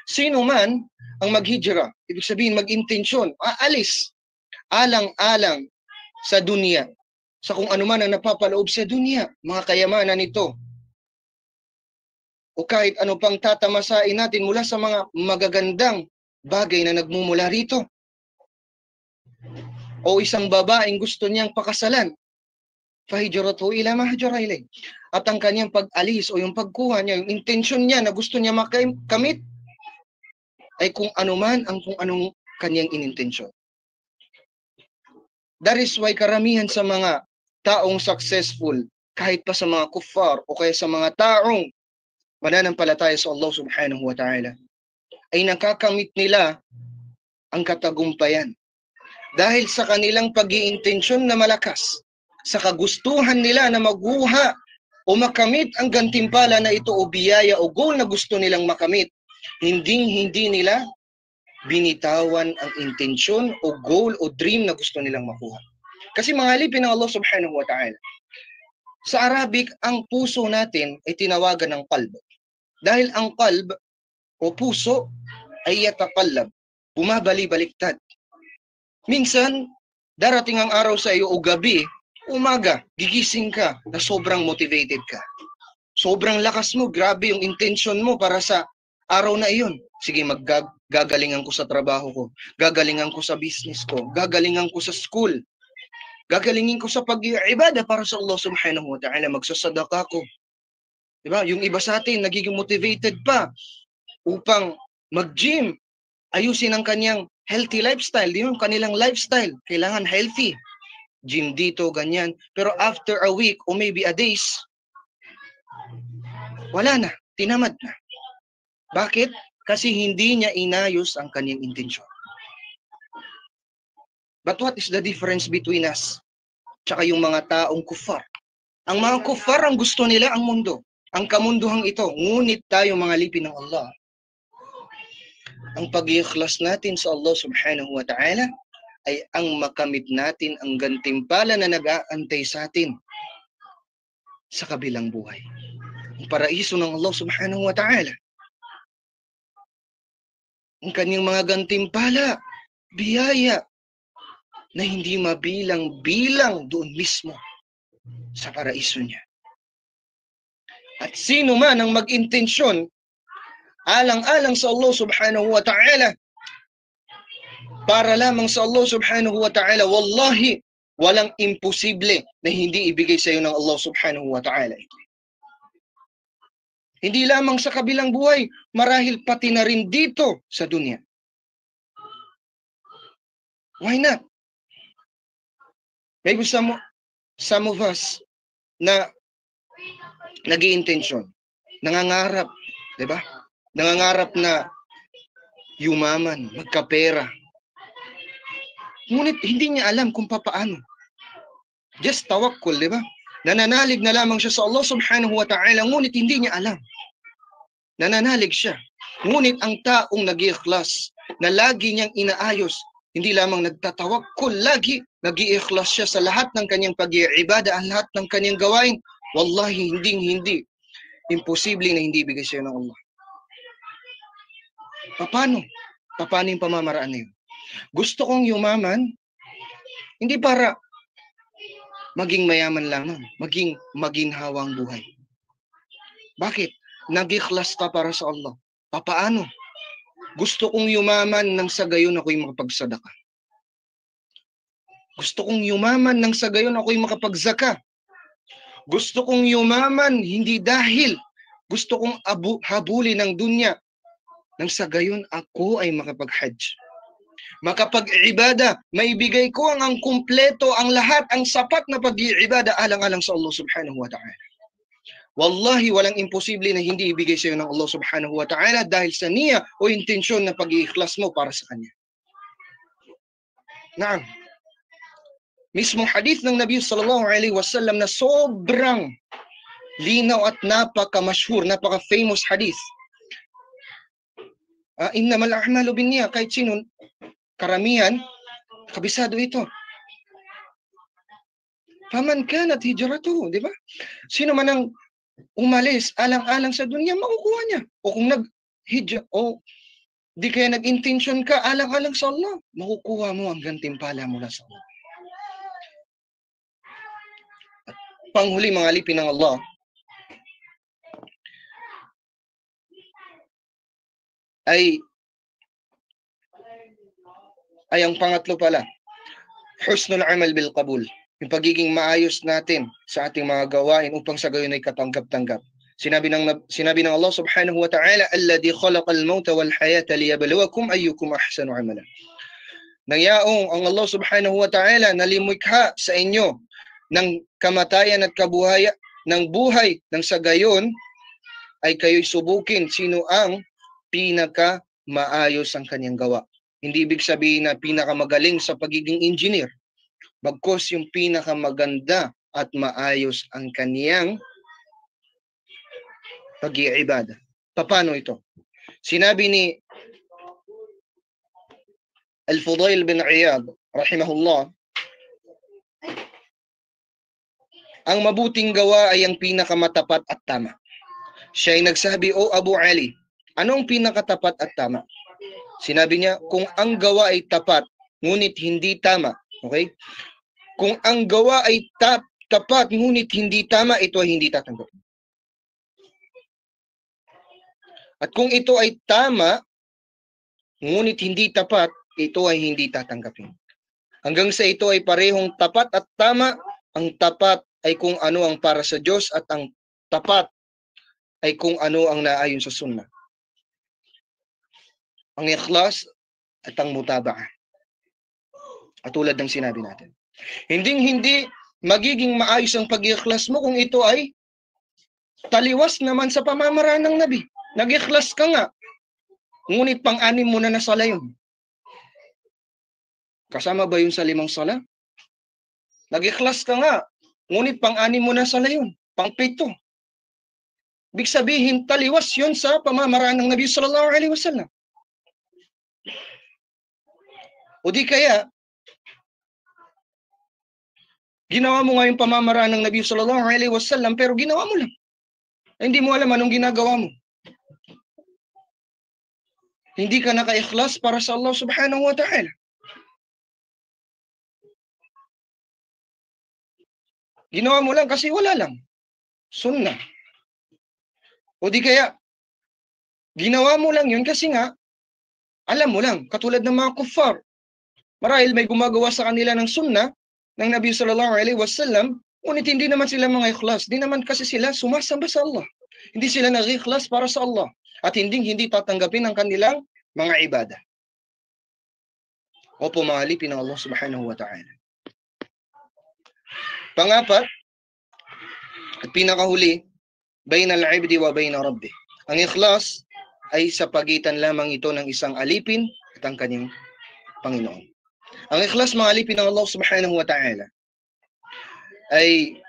[SPEAKER 2] Sino man ang maghijra, ibig sabihin mag-intensyon, aalis, alang-alang sa dunya, sa kung ano man ang napapaloob sa dunya, mga kayamanan nito, o kahit ano pang tatamasain natin mula sa mga magagandang bagay na nagmumula rito. O isang babaeng gusto niyang pakasalan, fahijratuhu ila ma hajara ilay. At ang kanyang pag-alis o yung pagkuha niya, yung intensyon niya na gusto niya makamit, ay kung ano man ang kung anong kanyang inintensyon. That is why karamihan sa mga taong successful, kahit pa sa mga kuffar o kaya sa mga taong mananampalataya sa Allah subhanahu wa ta'ala, ay nakakamit nila ang katagumpayan. Dahil sa kanilang pag-iintensyon na malakas, sa kagustuhan nila na maguha o makamit ang gantimpala na ito o biyaya o goal na gusto nilang makamit, hindi nila binitawan ang intensyon o goal o dream na gusto nilang makuha. Kasi mga alipin ng Allah subhanahu wa ta'ala, sa Arabic, ang puso natin ay tinawagan ng qalb. Dahil ang qalb o puso ay yataqallab, bumabali-baliktad. Minsan, darating ang araw sa iyo o gabi, umaga, gigising ka na sobrang motivated ka. Sobrang lakas mo, grabe yung intention mo para sa araw na iyon. Sige, gagalingan ko sa trabaho ko, gagalingan ko sa business ko, gagalingan ko sa school, gagalingin ko sa pag-iibada para sa Allah subhanahu wa ta'ala, magsasadaka ko. Diba? Yung iba sa atin, nagiging motivated pa upang mag-gym, ayusin ang kanyang healthy lifestyle, yung kanilang lifestyle, kailangan healthy. Gym dito, ganyan. Pero after a week or maybe a days, wala na, tinamad na. Bakit? Kasi hindi niya inayos ang kanyang intensyon. But what is the difference between us tsaka yung mga taong kuffar? Ang mga kuffar, ang gusto nila ang mundo, ang kamunduhang ito. Ngunit tayo mga lipin ng Allah, ang pag-iikhlas natin sa Allah subhanahu wa ta'ala ay ang makamit natin ang gantimpala na nag-aantay sa atin sa kabilang buhay. Ang paraiso ng Allah subhanahu wa ta'ala. Ang kanyang mga gantimpala, biyaya, na hindi mabilang-bilang doon mismo sa paraiso niya. At sino man ang mag-intensyon alang-alang sa Allah subhanahu wa ta'ala, para lamang sa Allah subhanahu wa ta'ala, wallahi, walang imposible na hindi ibigay sa iyo ng Allah subhanahu wa ta'ala. Hindi lamang sa kabilang buhay, marahil pati na rin dito sa dunya. Why not? Maybe some of us na nag-iintensyon, nangangarap, di ba? Nangangarap na yumaman, magkapera. Ngunit hindi niya alam kung papaano. Just tawakkul, di ba? Nananalig na lamang siya sa Allah subhanahu wa ta'ala, ngunit hindi niya alam. Nananalig siya. Ngunit ang taong nag-iikhlas, na lagi niyang inaayos, hindi lamang nagtatawakkul, lagi nag-iikhlas siya sa lahat ng kanyang pag-iibada, ang lahat ng kanyang gawain, wallahi, hindi. Imposible na hindi ibigay siya ng Allah. Paano? Paano yung pamamaraan na yun? Gusto kong yumaman, hindi para maging mayaman lamang, maging maginhawang buhay. Bakit? Nag-ikhlas ka para sa Allah. Paano? Gusto kong yumaman nang sa gayon ako'y makapagsadaka. Gusto kong yumaman nang sa gayon ako'y makapagsaka. Gusto kong yumaman hindi dahil gusto kong habulin ng dunya, nang sa gayon ako ay makapag-hajj. Makapag-ibada, maibigay ko ang kumpleto, ang lahat, ang sapat na pag-iibada alang-alang sa Allah subhanahu wa ta'ala. Wallahi, walang imposible na hindi ibigay sa iyo ng Allah subhanahu wa ta'ala dahil sa niya o intensyon na pag-iikhlas mo para sa Kanya. Naam. mismong hadith ng Nabi sallallahu alaihi wasallam na sobrang linaw at napaka-masyhur, napaka-famous hadith. Innamal a'malu binniyat, kahit sino, karamihan, kabisado ito. Faman kanat hijratuhu, di ba? Sino man ang umalis alang-alang sa dunya, makukuha niya. O kung nag-hijra, o di kaya nag-intention ka alang-alang sa Allah, makukuha mo ang gantimpala mula sa Allah. At panghuli, mga alipin ng Allah, ay ang pangatlo pala, husnul amal bil qabul, yung pagiging maayos natin sa ating mga gawain upang sa gayon ay katanggap-tanggap. Sinabi ng Allah subhanahu wa ta'ala, alladhi khalaqal mauta wal hayata liyabluwakum ayyukum ahsanu amala. Nangyaong ang Allah subhanahu wa ta'ala nalimikha sa inyo ng kamatayan at kabuhayan, ng buhay, nang sa gayon ay kayo'y subukin sino ang pinaka maayos ang kanyang gawa. Hindi ibig sabihin na pinakamagaling sa pagiging engineer, bagkus yung pinakamaganda at maayos ang kaniyang pag-iibada. Paano ito? Sinabi ni Al-Fudail bin Iyad, rahimahullah, ang mabuting gawa ay ang pinakamatapat at tama. Siya ay nagsabi, O Abu Ali, anong pinakatapat at tama? Sinabi niya, kung ang gawa ay tapat, ngunit hindi tama. Okay? Kung ang gawa ay tapat, ngunit hindi tama, ito ay hindi tatanggapin. At kung ito ay tama, ngunit hindi tapat, ito ay hindi tatanggapin. Hanggang sa ito ay parehong tapat at tama, ang tapat ay kung ano ang para sa Diyos at ang tapat ay kung ano ang naayon sa sunnah. Ang ikhlas at ang mutaba'ah. At tulad ng sinabi natin. Hindi magiging maayos ang pag-ikhlas mo kung ito ay taliwas naman sa pamamaraan ng Nabi. Nag-ikhlas ka nga, ngunit pang-anim mo na nasala yun. Kasama ba yun sa 5 sala? Nag-ikhlas ka nga, ngunit pang-anim mo na sala yun. Pang-7. Ibig sabihin, taliwas yun sa pamamaraan ng Nabi sallallahu alaihi wasallam. O di kaya, ginawa mo nga yung pamamaraan ng Nabi sallallahu alaihi wasallam, pero ginawa mo lang. Hindi mo alam anong ginagawa mo. Hindi ka naka-ikhlas para sa Allah subhanahu wa ta'ala. Ginawa mo lang kasi wala lang. Sunnah. O di kaya, ginawa mo lang yun kasi nga, alam mo lang, katulad ng mga kuffar. Marahil may gumagawa sa kanila ng sunnah ng Nabi sallallahu alaihi wasallam, ngunit hindi naman sila mga ikhlas. Hindi naman kasi sila sumasamba sa Allah. Hindi sila nag-ikhlas para sa Allah. At hindi tatanggapin ang kanilang mga ibadah. O pumalipin ng Allah subhanahu wa ta'ala. Pangapat, at pinakahuli, bainal ibdi wa baina rabbi. Ang ikhlas ay sa pagitan lamang ito ng isang alipin at ang kanyang Panginoon. Ang ikhlas, mga alipin ng Allah subhanahu wa ta'ala, ay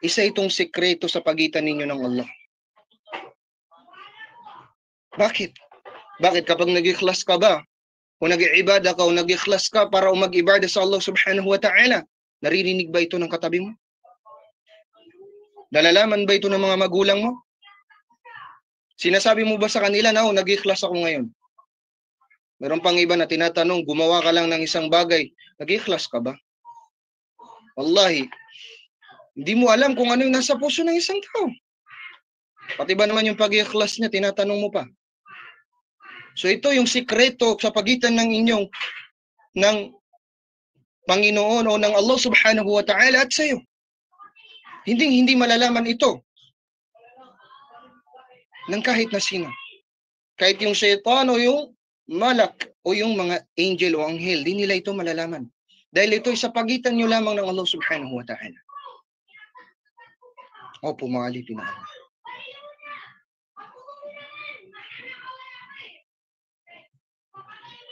[SPEAKER 2] isa itong sekreto sa pagitan ninyo ng Allah. Bakit? Bakit kapag nag-ikhlas ka ba? O nag-iibada ka o nag-ikhlas ka para mag-ibada sa Allah subhanahu wa ta'ala, naririnig ba ito ng katabi mo? Nalalaman ba ito ng mga magulang mo? Sinasabi mo ba sa kanila na, nag-ikhlas ako ngayon? Meron pang iba na tinatanong, gumawa ka lang ng isang bagay, nag-ikhlas ka ba? Wallahi, hindi mo alam kung ano yung nasa puso ng isang tao. Pati ba naman yung pag-ikhlas niya, tinatanong mo pa. So ito yung sikreto sa pagitan ng Panginoon o ng Allah subhanahu wa ta'ala at sa'yo. Hindi malalaman ito ng kahit na sino. Kahit yung shaitan o yung malak o yung mga angel o anghel, di nila ito malalaman. Dahil ito ay sa pagitan nyo lamang ng Allah subhanahu wa ta'ala. Opo, mga alipin na Allah.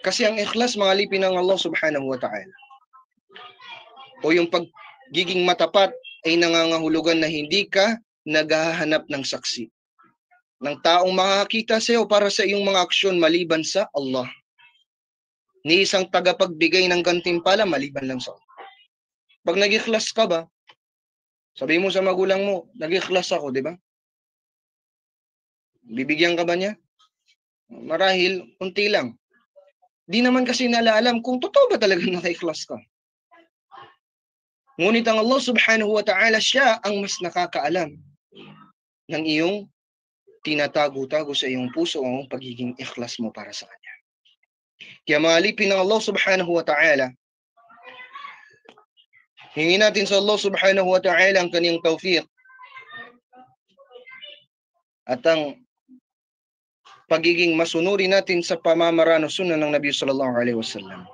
[SPEAKER 2] Kasi ang ikhlas, mga alipin ng Allah subhanahu wa ta'ala, o yung pagiging matapat ay nangangahulugan na hindi ka naghahanap ng saksi, ng taong makakakita sa iyo para sa iyong mga aksyon maliban sa Allah. Ni isang tagapagbigay ng gantimpala maliban lang sa Allah. Pag nag-ikhlas ka ba, sabi mo sa magulang mo, nag-ikhlas ako, di ba? Bibigyan ka ba niya? Marahil, kunti lang. Di naman kasi nalaalam kung totoo ba talaga naka-ikhlas ka. Ngunit ang Allah subhanahu wa ta'ala, siya ang mas nakakaalam ng iyong tinatago-tago sa iyong puso ang pagiging ikhlas mo para sa Kanya. Kaya mga alipin ng Allah subhanahu wa ta'ala, hingin natin sa Allah subhanahu wa ta'ala ang Kanyang tawfiq at ang pagiging masunuri natin sa pamamaraan o sunnah ng Nabi sallallahu alaihi wasallam.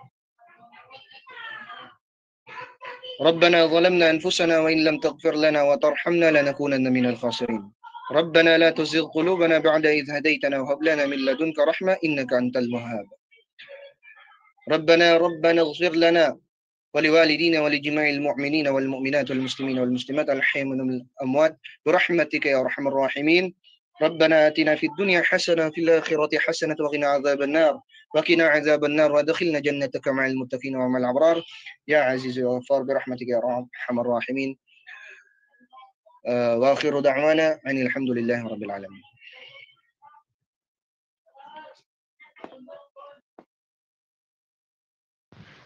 [SPEAKER 2] ربنا ظلمنا أنفسنا وإن لم تغفر لنا وترحمنا لنكونن من الخاسرين ربنا لا تزغ قلوبنا بعد إذ هديتنا وهب لنا من لدنك رحمة إنك أنت الوهاب ربنا اغفر لنا ولوالدينا ولجميع المؤمنين والمؤمنات والمسلمين والمسلمات الأحياء منهم الأموات برحمتك يا أرحم الراحمين ربنا آتنا في الدنيا حسنة وفي الآخرة حسنة وقنا عذاب النار وادخلنا جنتك مع المتقين ومع الأبرار يا عزيز يا غفار برحمتك يا أرحم الراحمين وآخر دعوانا أن الحمد لله رب العالمين.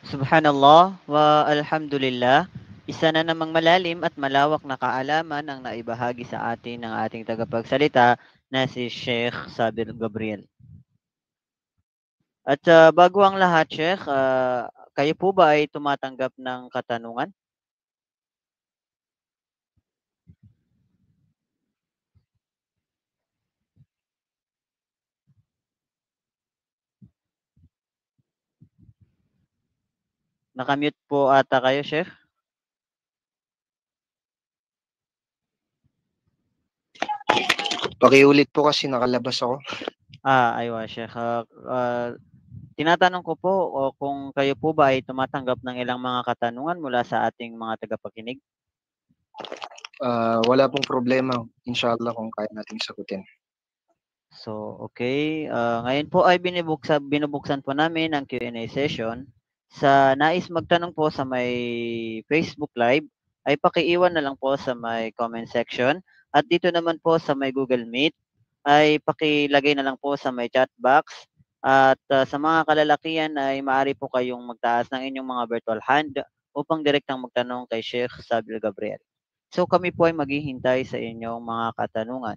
[SPEAKER 1] Subhanallah wa alhamdulillah. Isa na namang malalim at malawak na kaalaman ang naibahagi sa atin ng ating tagapagsalita na si Sheikh Sabir Gabriel. At bago ang lahat, Sheikh, kayo po ba ay tumatanggap ng katanungan? Nakamute po ata kayo, Sheikh?
[SPEAKER 2] Pakiulit po kasi nakalabas ako.
[SPEAKER 1] Aywa, Sheikh. Tinatanong ko po kung kayo po ba ay tumatanggap ng ilang mga katanungan mula sa ating mga tagapakinig?
[SPEAKER 2] Wala pong problema. Inshallah kung kaya nating sagutin.
[SPEAKER 1] So, okay. Ngayon po ay binubuksan po namin ang Q&A session. Sa nais magtanong po sa may Facebook Live, ay pakiiwan na lang po sa may comment section. At dito naman po sa may Google Meet, ay pakilagay na lang po sa may chat box. At sa mga kalalakihan ay maaari po kayong magtaas ng inyong mga virtual hand upang direktang magtanong kay Sheikh Sabil Gabriel. So kami po ay maghihintay sa inyong mga katanungan.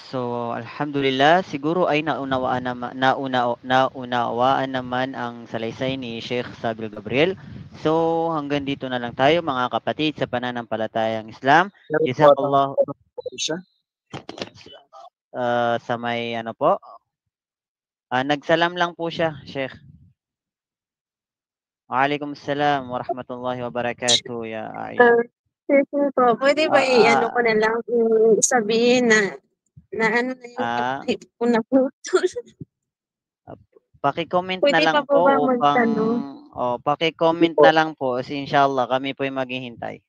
[SPEAKER 1] So, alhamdulillah, siguro ay naunawaan naman ang salaysay ni Sheikh Sabil Gabriel. So, hanggang dito na lang tayo mga kapatid sa pananampalatayang Islam. Jazakallah sa may ano po. Nagsalam lang po siya, Sheikh. Waalaikumsalam warahmatullahi wabarakatuh, ya Aisha.
[SPEAKER 3] Sige po, pwede ba i-ano ko na lang, sabihin na ano na yung type ko na putol.
[SPEAKER 1] Paki-comment na
[SPEAKER 3] Pwede
[SPEAKER 1] lang
[SPEAKER 3] pa po
[SPEAKER 1] po
[SPEAKER 3] ba
[SPEAKER 1] upang
[SPEAKER 3] magtanong?
[SPEAKER 1] paki-comment na lang po inshallah kami po ay maghihintay.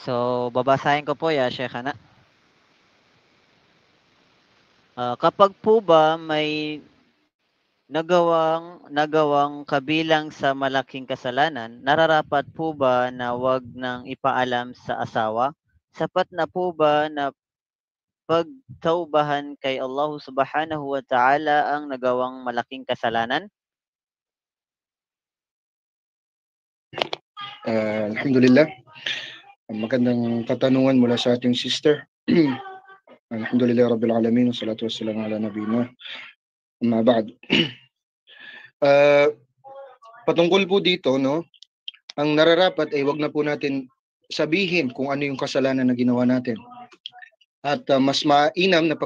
[SPEAKER 1] So, babasahin ko po ya, Sheikhana. Kapag po ba may nagawang kabilang sa malaking kasalanan, nararapat po ba na wag nang ipaalam sa asawa? Sapat na po ba na pagtaubahan kay Allah Subhanahu wa Ta'ala ang nagawang malaking kasalanan?
[SPEAKER 2] Alhamdulillah. Magandang katanungan mula sa ating sister. Alhamdulillah Rabbil Alamin. Wassalatu wassalamu ala nabiyina. Amma ba'd. Patungkol po dito, no, ang nararapat ay wag na po natin sabihin kung ano yung kasalanan na ginawa natin. At mas mainam na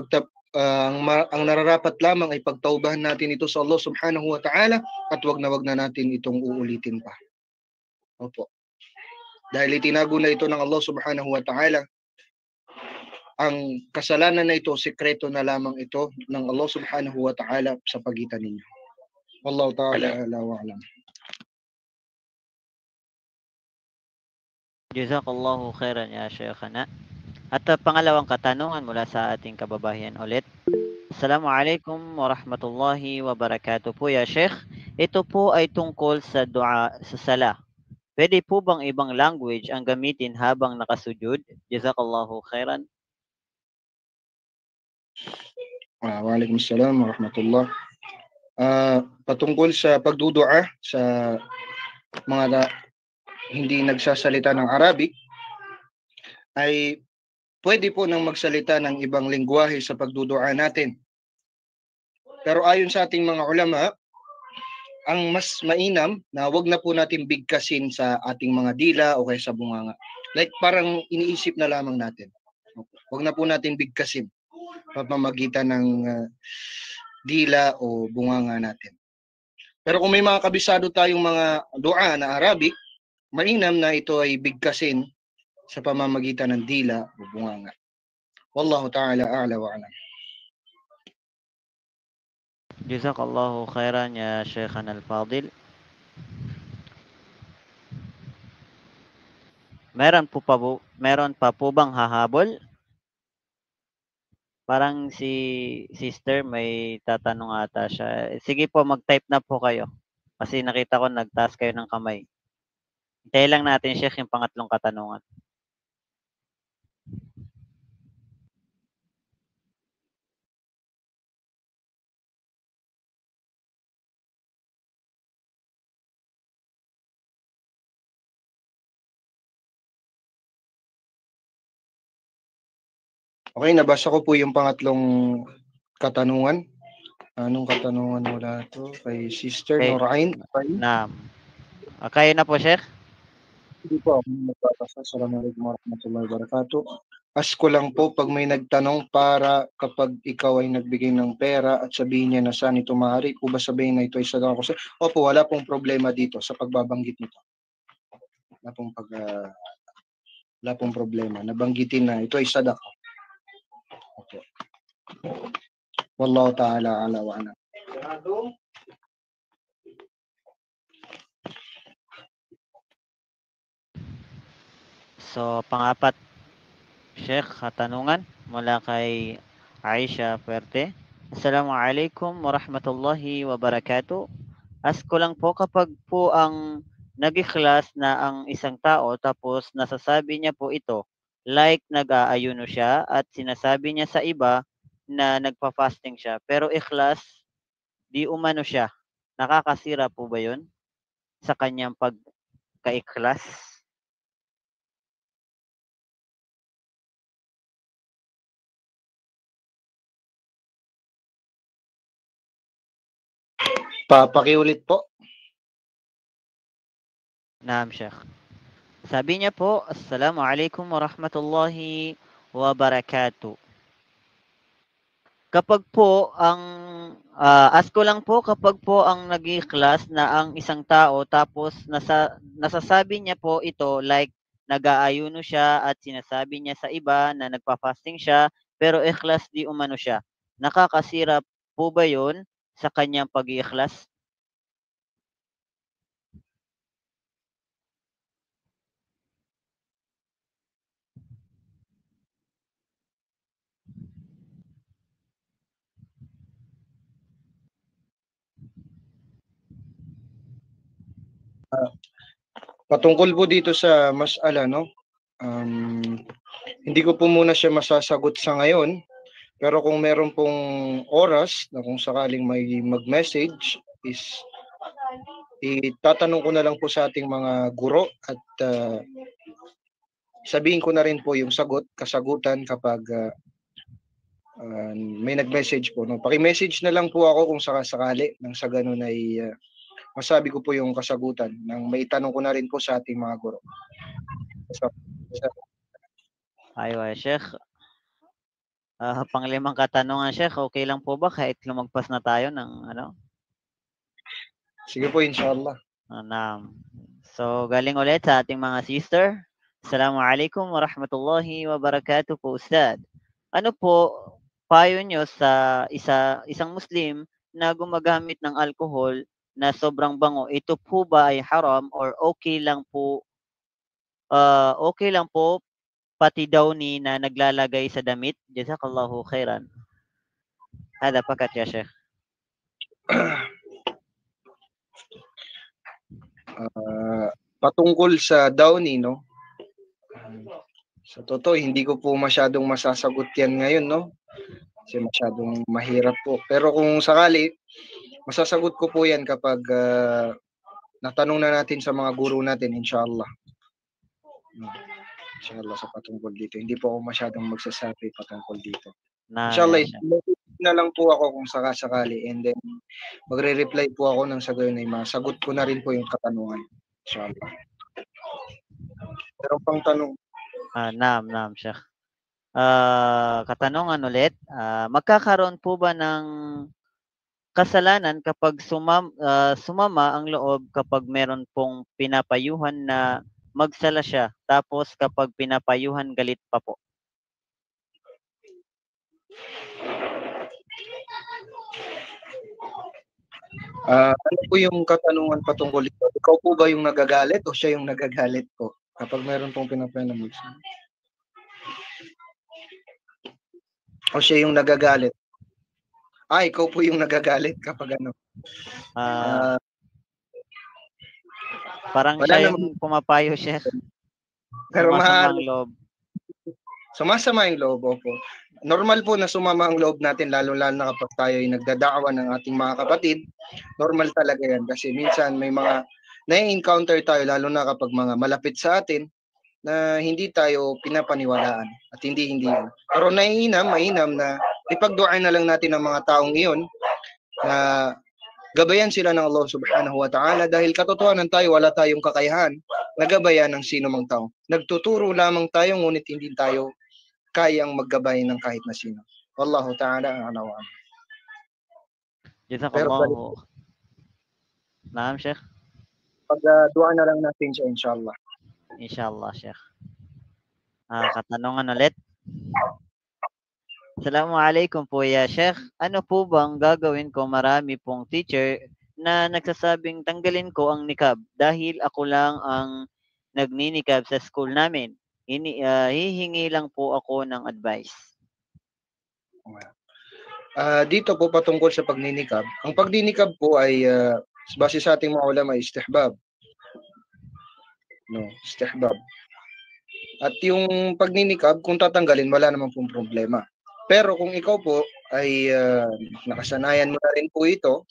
[SPEAKER 2] ang nararapat lamang ay pagtaubahan natin ito sa Allah Subhanahu wa Ta'ala at wag na natin itong uulitin pa. Opo. Dahil itinago na ito ng Allah Subhanahu wa Ta'ala, ang kasalanan na ito, sekreto na lamang ito ng Allah Subhanahu wa Ta'ala sa pagitan ninyo. Wallahu ta'ala ala wa alam.
[SPEAKER 1] Jazakallahu khairan ya Sheikhana. At pangalawang katanungan mula sa ating kababayan ulit. Assalamualaikum warahmatullahi wabarakatuh po ya Sheikh. Ito po ay tungkol sa dua sa sala. Pwede po bang ibang language ang gamitin habang nakasujud? Jazakallahu khairan.
[SPEAKER 2] Waalaikumsalam warahmatullah. Patungkol sa pagdudua sa mga hindi nagsasalita ng Arabic, ay pwede po nang magsalita ng ibang lengguwahe sa pagdudua natin. Pero ayon sa ating mga ulama, ang mas mainam na wag na po natin bigkasin sa ating mga dila o kaya sa bunganga. Like parang iniisip na lamang natin. Wag na po natin bigkasin pamamagitan ng dila o bunganga natin. Pero kung may mga kabisado tayong mga dua na Arabic, mainam na ito ay bigkasin sa pamamagitan ng dila o bunganga. Wallahu ta'ala a'la wa alam.
[SPEAKER 1] Jazakallahu khairan ya Sheikhana al-Fadil. Meron pa po bang hahabol? Parang si sister may tatanong ata siya. Sige po, mag-type na po kayo. Kasi nakita ko nagtaas kayo ng kamay. Hintayin lang natin, Sheikh, yung pangatlong katanungan.
[SPEAKER 2] Okay, nabasa ko po yung pangatlong katanungan. Anong katanungan mula to? Kay Sister
[SPEAKER 1] Okay.
[SPEAKER 2] Norain?
[SPEAKER 1] Kayo na po, Sheikh?
[SPEAKER 2] Hindi po ako nagbabasa. Assalamualaikum warahmatullahi wabarakatuh. Ask ko lang po pag may nagtanong para kapag ikaw ay nagbigay ng pera at sabihin niya na saan ito maaari, o ba sabihin na ito ay sadaka ko sa... Opo, wala pong problema dito sa pagbabanggit nito. Wala pong problema. Nabanggitin na ito ay sadaka. Opo. Wallahu ta'ala ala wa ala.
[SPEAKER 1] So, pangapat, Sheikh, katanungan mula kay Aisha Fuerte. Assalamualaikum warahmatullahi wabarakatuh. Ask ko lang po kapag po ang nag-ikhlas na ang isang tao tapos nasasabi niya po ito, like nag-aayuno siya at sinasabi niya sa iba na nagpa-fasting siya, pero ikhlas, di umano siya. Nakakasira po ba yun sa kanyang pagka-ikhlas?
[SPEAKER 2] Pakiulit po.
[SPEAKER 1] Naam, Sheikh. Sabi niya po, Assalamualaikum warahmatullahi wabarakatuh. Kapag po ang ask ko lang po kapag po ang nag-i-class na ang isang tao tapos nasasabi niya po ito like nag-aayuno siya at sinasabi niya sa iba na nagpa-fasting siya pero ikhlas di umano siya. Nakakasira po ba 'yon sa kanyang pag-iikhlas?
[SPEAKER 2] Patungkol po dito sa mas'ala, no? Hindi ko po muna siya masasagot sa ngayon, pero kung meron pong oras na kung sakaling may mag-message is itatanong ko na lang po sa ating mga guro at sabihin ko na rin po yung kasagutan kapag may nag-message po. No? Paki-message na lang po ako kung sakasakali nang sa ganun ay masabi ko po yung kasagutan nang maitanong ko na rin po sa ating mga guro.
[SPEAKER 1] Aywa, Sheikh. Panglimang katanungan, Sheikh, okay lang po ba kahit lumagpas na tayo ng ano?
[SPEAKER 2] Sige po, inshallah.
[SPEAKER 1] So, galing ulit sa ating mga sister. Assalamualaikum warahmatullahi wabarakatuh po, Ustad. Ano po payo nyo sa isang Muslim na gumagamit ng alcohol na sobrang bango? Ito po ba ay haram or okay lang po pati daw ni na naglalagay sa damit? Jazakallahu khairan. Hada fakat ya Sheikh.
[SPEAKER 2] Patungkol sa Downy, no? Sa totoo, hindi ko po masyadong masasagot yan ngayon, no? Kasi masyadong mahirap po. Pero kung sakali, masasagot ko po yan kapag natanong na natin sa mga guru natin, inshallah. Inshallah sa patungkol dito. Hindi po ako masyadong magsasabi patungkol dito. Inshallah, na lang po ako kung sakasakali and then magre-reply po ako ng sa gayon ay masagot ko na rin po yung katanungan. Inshallah. Pero pang tanong.
[SPEAKER 1] Naam, Sheikh. Katanungan ulit, magkakaroon po ba ng kasalanan kapag sumama ang loob kapag meron pong pinapayuhan na magsala siya, tapos kapag pinapayuhan galit pa po?
[SPEAKER 2] Ano po yung katanungan patungkol ito? Ikaw po ba yung nagagalit o siya yung nagagalit po kapag meron pong pinapayuhan na magsala? O siya yung nagagalit? Ikaw po yung nagagalit kapag ano?
[SPEAKER 1] Parang siya yung pumapayo, Sheikh.
[SPEAKER 2] Pero
[SPEAKER 1] sumasama ang loob.
[SPEAKER 2] Sumasama yung loob, opo. Normal po na sumama ang loob natin, lalo-lalo na kapag tayo ay nagdadaawa ng ating mga kapatid. Normal talaga yan kasi minsan may mga na-encounter tayo, lalo na kapag mga malapit sa atin, na hindi tayo pinapaniwalaan at hindi. Pero mainam na ipagduain na lang natin ang mga taong iyon na gabayan sila ng Allah subhanahu wa ta'ala dahil katotohanan tayo, wala tayong kakayahan na gabayan ng sino mang tao. Nagtuturo lamang tayo ngunit hindi tayo kayang maggabay ng kahit na sino. Wallahu ta'ala a'lam.
[SPEAKER 1] Jazakallahu. Naam, Sheikh.
[SPEAKER 2] Pag-dua na lang natin siya, inshallah.
[SPEAKER 1] Inshallah, Sheikh. Katanungan ulit. Assalamualaikum po ya Sheikh. Ano po bang gagawin ko? Marami pong teacher na nagsasabing tanggalin ko ang niqab dahil ako lang ang nagninikab sa school namin. Hihingi lang po ako ng advice.
[SPEAKER 2] Dito po patungkol sa pagninikab. Ang pagninikab po ay base sa ating mga ulama istihbab. No, istihbab. At yung pagninikab, kung tatanggalin, wala namang pong problema. Pero kung ikaw po ay nakasanayan mo na rin po ito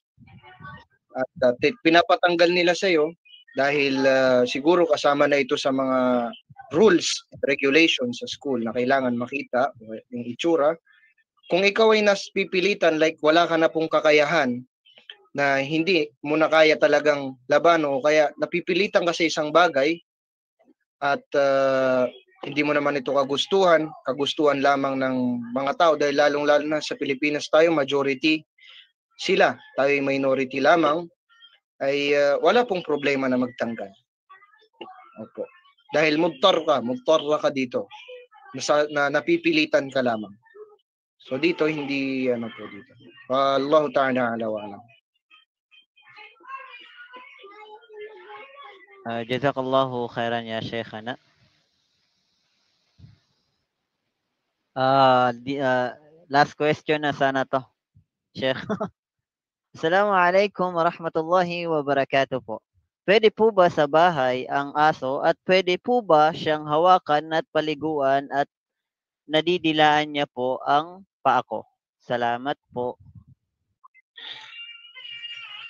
[SPEAKER 2] at pinapatanggal nila sa iyo dahil siguro kasama na ito sa mga rules, regulations sa school na kailangan makita yung itsura. Kung ikaw ay naspipilitan like wala ka na pong kakayahan na hindi mo na kaya talagang laban o kaya napipilitan ka sa isang bagay at hindi mo naman ito kagustuhan lamang ng mga tao dahil lalong-lalo na sa Pilipinas tayo, majority sila, tayo ay minority lamang, ay wala pong problema na magtanggal. Opo. Dahil mudtar ka dito, na napipilitan ka lamang. So dito, hindi po dito. Allahu ta'ala ala wa alam.
[SPEAKER 1] Jazakallahu khairan ya Sheikhana. Last question na sana to, Sheikh. Assalamualaikum warahmatullahi wabarakatuh po. Pwede po ba sa bahay ang aso at pwede po ba siyang hawakan at paliguan at nadidilaan niya po ang paa ko? Salamat po.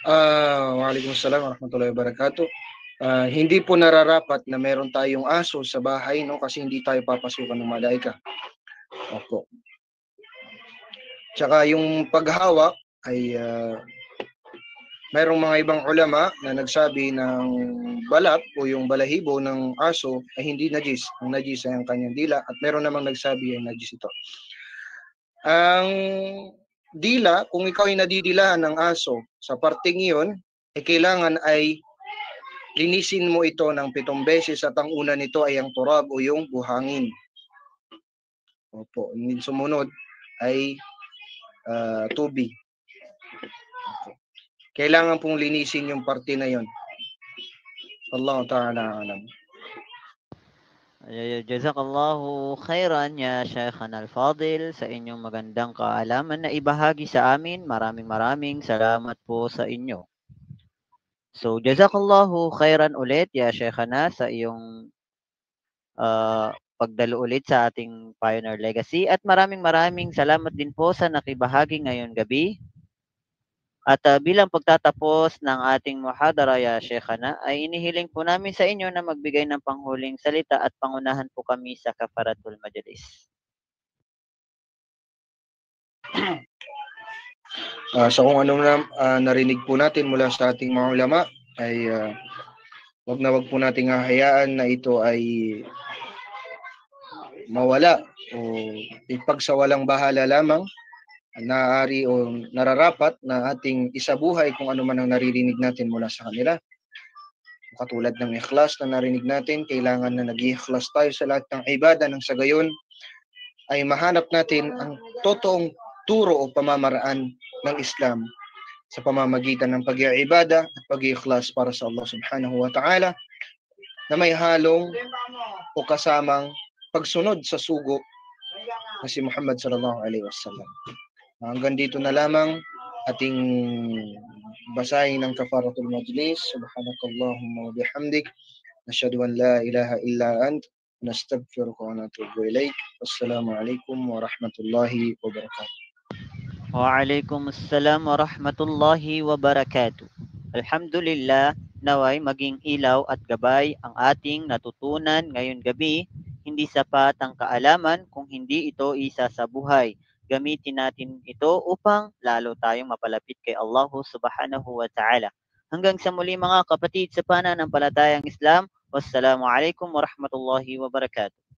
[SPEAKER 2] Waalaikumsalam warahmatullahi wabarakatuh. Hindi po nararapat na meron tayong aso sa bahay, no, kasi hindi tayo papasukan ng malaika. Opo. Tsaka yung paghawak ay mayroong mga ibang ulama na nagsabi ng balat o yung balahibo ng aso ay hindi najis. Ang najis ay ang kanyang dila at meron namang nagsabi ay najis ito. Ang dila, kung ikaw ay nadidilaan ng aso sa parteng iyon, kailangan ay linisin mo ito ng 7 beses at ang una nito ay ang turab o yung buhangin. Opo, sumunod ay tubig. Kailangan pong linisin yung parte na yon. Allah Ta'ala alam.
[SPEAKER 1] Jazakallahu khairan ya Shaykhana al-Fadil sa inyong magandang kaalaman na ibahagi sa amin. Maraming salamat po sa inyo. So, jazakallahu khairan ulit ya Shaykhana sa iyong pagdalo ulit sa ating Pioneer Legacy at maraming salamat din po sa nakibahagi ngayong gabi. At bilang pagtatapos ng ating muhadara ya Shaykhana ay inihiling po namin sa inyo na magbigay ng panghuling salita at pangunahan po kami sa kafaratul majlis.
[SPEAKER 2] So kung anong narinig po natin mula sa ating mga ulama ay wag po nating hahayaan na ito ay mawala o ipagsawalang bahala lamang. Naaari o nararapat na ating isabuhay kung ano man ang naririnig natin mula sa kanila. Katulad ng ikhlas na narinig natin, kailangan na nag-ikhlas tayo sa lahat ng ibada nang sa gayon ay mahanap natin ang totoong turo o pamamaraan ng Islam sa pamamagitan ng pag-iibada at pag-ikhlas para sa Allah Subhanahu wa Ta'ala na may halong o kasamang pagsunod sa sugo na si Muhammad sallallahu alaihi wasallam. Hanggang dito na lamang ating basahin ng kafaratul majlis. Subhanakallahumma wa bihamdik, nashhadu an la ilaha illa ant, nastaghfiruka wa natubu ilaik. Wassalamu alaikum warahmatullahi wabarakatuh.
[SPEAKER 1] Waalaikumsalam warahmatullahi wabarakatuh. Alhamdulillah, naway maging ilaw at gabay ang ating natutunan ngayong gabi. Hindi sapat ang kaalaman kung hindi ito isa sa buhay. Gamitin natin ito upang lalo tayong mapalapit kay Allah Subhanahu wa Ta'ala. Hanggang sa muli mga kapatid sa pananampalatayang Islam. Wassalamualaikum warahmatullahi wabarakatuh.